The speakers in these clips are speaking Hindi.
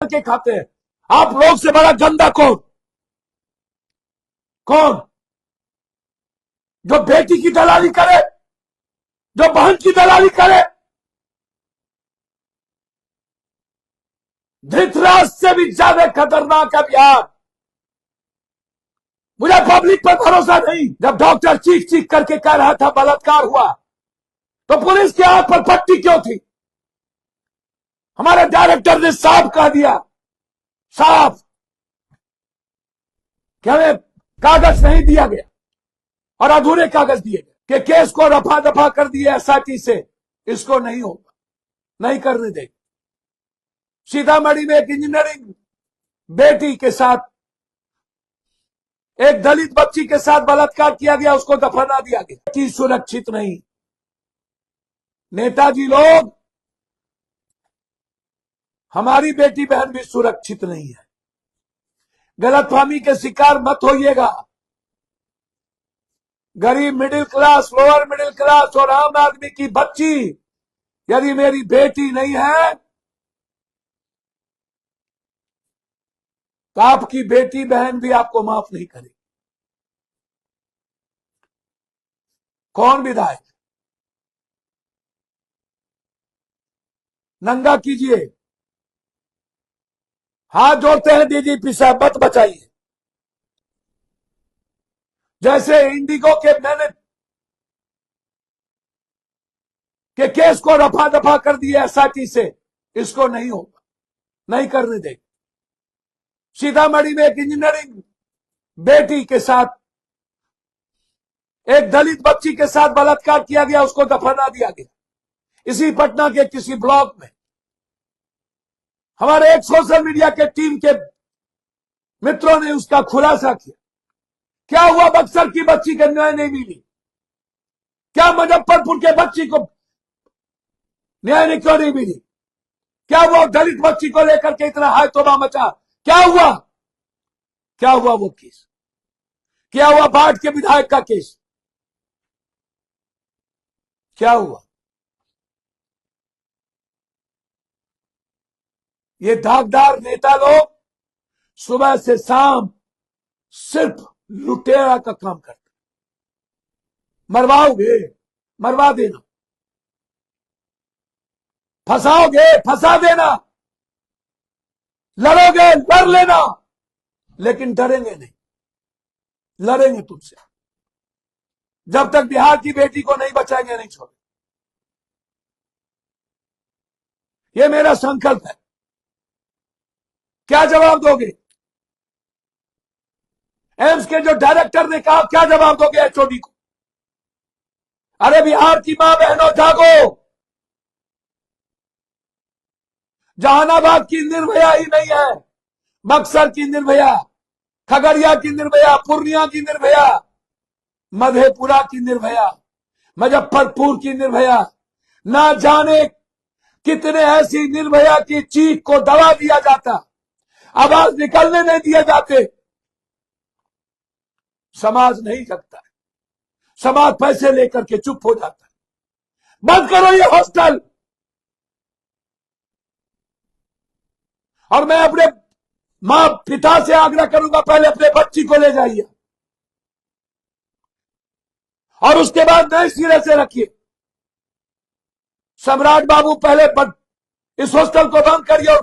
करके खाते हैं। आप लोग से बड़ा गंदा कौन? कौन जो बेटी की दलाली करे, जो बहन की दलाली करे? धृतराज से भी ज्यादा खतरनाक है बिहार। मुझे पब्लिक पर भरोसा नहीं। जब डॉक्टर चीख चीख करके कह रहा था बलात्कार हुआ, तो पुलिस के हाथ पर पट्टी क्यों थी? हमारे डायरेक्टर ने साफ कह दिया, साफ, कि हमें कागज नहीं दिया गया और अधूरे कागज दिए गए, कि केस को रफा दफा कर दिए एसआईटी से। इसको नहीं होगा, नहीं करने देंगे। सीतामढ़ी में एक इंजीनियरिंग बेटी के साथ, एक दलित बच्ची के साथ बलात्कार किया गया, उसको दफना दिया गया। कि सुरक्षित नहीं। नेताजी लोग, हमारी बेटी बहन भी सुरक्षित नहीं है। गलतफहमी के शिकार मत होइएगा। गरीब, middle class, lower middle class और आम आदमी की बच्ची यदि मेरी बेटी नहीं है, तो आपकी बेटी बहन भी आपको माफ नहीं करेगी। कौन विधायक? नंगा कीजिए। हाथ जोड़ते हैं डीजीपी साहब, मत बचाइए। जैसे इंडिगो के मैंने के केस को रफा दफा कर दिया एसआईटी से, इसको नहीं होगा, नहीं करने देंगे। सीतामढ़ी में एक इंजीनियरिंग बेटी के साथ, एक दलित बच्ची के साथ बलात्कार किया गया, उसको दफना दिया गया। इसी पटना के किसी ब्लॉक में हमारे एक सोशल मीडिया के टीम के मित्रों ने उसका खुलासा किया। क्या हुआ? बक्सर की बच्ची को न्याय नहीं मिली? क्या मुजफ्फरपुर के बच्ची को न्याय नहीं क्यों नहीं मिली? क्या हुआ दलित बच्ची को लेकर के इतना हाय तौबा मचा? क्या हुआ? क्या हुआ वो केस? क्या हुआ बाढ़ के विधायक का केस? क्या हुआ? ये दागदार नेता लोग सुबह से शाम सिर्फ लुटेरा का काम करते। मरवाओगे, मरवा देना। फंसाओगे, फंसा देना। लड़ोगे, लड़ लेना, लेकिन डरेंगे नहीं। लड़ेंगे तुमसे। जब तक बिहार की बेटी को नहीं बचाएंगे, नहीं छोड़ेंगे। ये मेरा संकल्प है। क्या जवाब दोगे? एम्स के जो डायरेक्टर ने कहा, क्या जवाब दोगे एचओडी को? अरे बिहार की मां बहनों, जागो। जहानाबाद की निर्भया ही नहीं है, बक्सर की निर्भया, खगड़िया की निर्भया, पूर्णिया की निर्भया, मधेपुरा की निर्भया, मुजफ्फरपुर की निर्भया, ना जाने कितने ऐसी निर्भया की चीख को दबा दिया जाता, आवाज निकलने नहीं दिए जाते। समाज नहीं जगता है। समाज पैसे लेकर के चुप हो जाता है। बंद करो ये हॉस्टल। और मैं अपने मां पिता से आग्रह करूंगा, पहले अपने बच्ची को ले जाइए और उसके बाद नए सिरे से रखिए। सम्राट बाबू, पहले इस हॉस्टल को बंद करिए और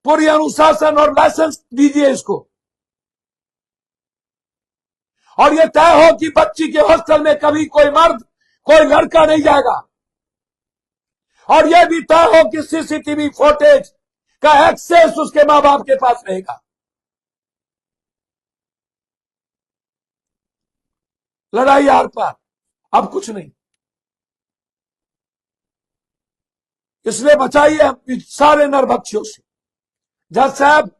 पूरी अनुशासन और लाइसेंस दीजिए इसको। और यह तय हो कि बच्ची के हॉस्टल में कभी कोई मर्द, कोई लड़का नहीं जाएगा। और यह भी तय हो कि सीसीटीवी फुटेज का एक्सेस उसके मां बाप के पास रहेगा। लड़ाई आर पार, अब कुछ नहीं। इसलिए बचाइए हम सारे नरभक्षियों से। जज साहब,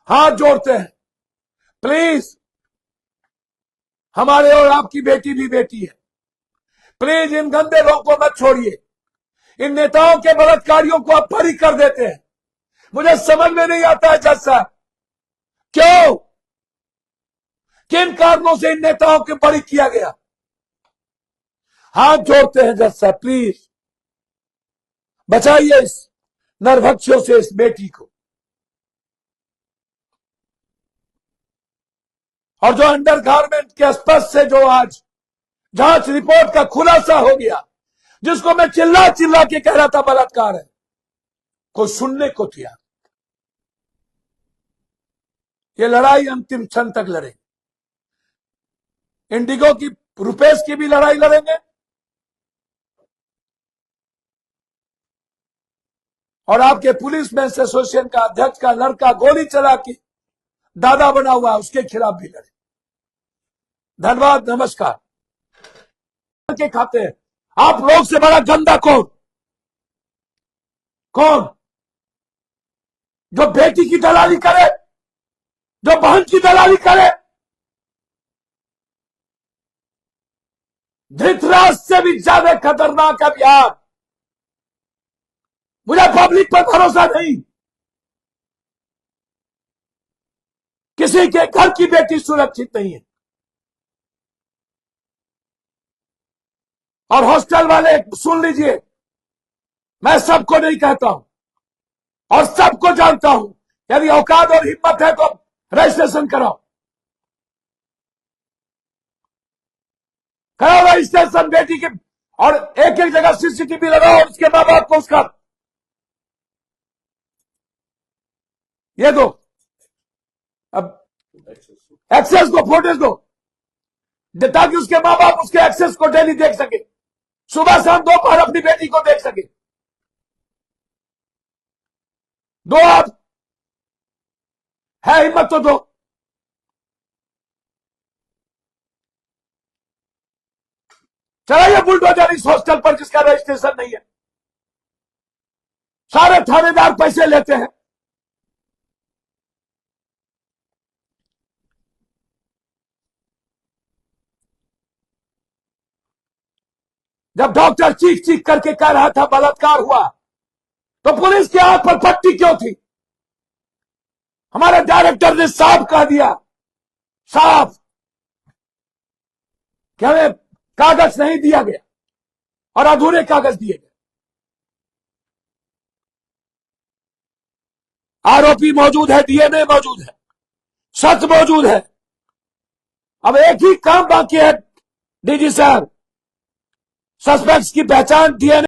हाथ जोड़ते हैं, प्लीज। हमारे और आपकी बेटी भी बेटी है। प्लीज इन गंदे लोगों को मत छोड़िए। इन नेताओं के बलात्कारियों को आप बरी कर देते हैं। मुझे समझ में नहीं आता है जज साहब, क्यों, किन कारणों से इन नेताओं को बरी किया गया? हाथ जोड़ते हैं जज साहब, प्लीज बचाइए इस नरभक्षियों से इस बेटी को। और जो अंडरगारमेंट के स्पर्श से जो आज जांच रिपोर्ट का खुलासा हो गया, जिसको मैं चिल्ला चिल्ला के कह रहा था बलात्कार है, को सुनने को तैयार। ये लड़ाई अंतिम क्षण तक लड़ेंगे। इंडिगो की, रुपेश की भी लड़ाई लड़ेंगे और आपके पुलिस मेंस एसोसिएशन का अध्यक्ष का लड़का गोली चला के दादा बना हुआ, उसके खिलाफ भी लड़े। धन्यवाद, नमस्कार। के खाते हैं आप लोग से बड़ा गंदा कौन? कौन जो बेटी की दलाली करे, जो बहन की दलाली करे? धृतराज से भी ज्यादा खतरनाक है बिहार। मुझे पब्लिक पर भरोसा नहीं। किसी के घर की बेटी सुरक्षित नहीं है। और हॉस्टल वाले सुन लीजिए, मैं सबको नहीं कहता हूं और सबको जानता हूं। यदि औकात और हिम्मत है तो रजिस्ट्रेशन कराओ, कराओ रजिस्ट्रेशन बेटी के, और एक एक जगह सीसीटीवी लगाओ और उसके मां बाप को उसका ये दो, अब एक्सेस दो, फोटेज दो, ताकि उसके मां बाप उसके एक्सेस को डेली देख सके, सुबह शाम दोपहर अपनी बेटी को देख सके। दो, आप है हिम्मत तो दो। चलाइए बुलडोजर इस हॉस्टल पर जिसका रजिस्ट्रेशन नहीं है। सारे थानेदार पैसे लेते हैं। जब डॉक्टर चीख चीख करके कह रहा था बलात्कार हुआ, तो पुलिस के हाथ पर पट्टी क्यों थी? हमारे डायरेक्टर ने साफ कह दिया, साफ, कि हमें कागज नहीं दिया गया और अधूरे कागज दिए गए। आरोपी मौजूद है, डीएनए मौजूद है, सच मौजूद है। अब एक ही काम बाकी है डीजी साहब, सस्पेक्ट्स की पहचान, डीएनए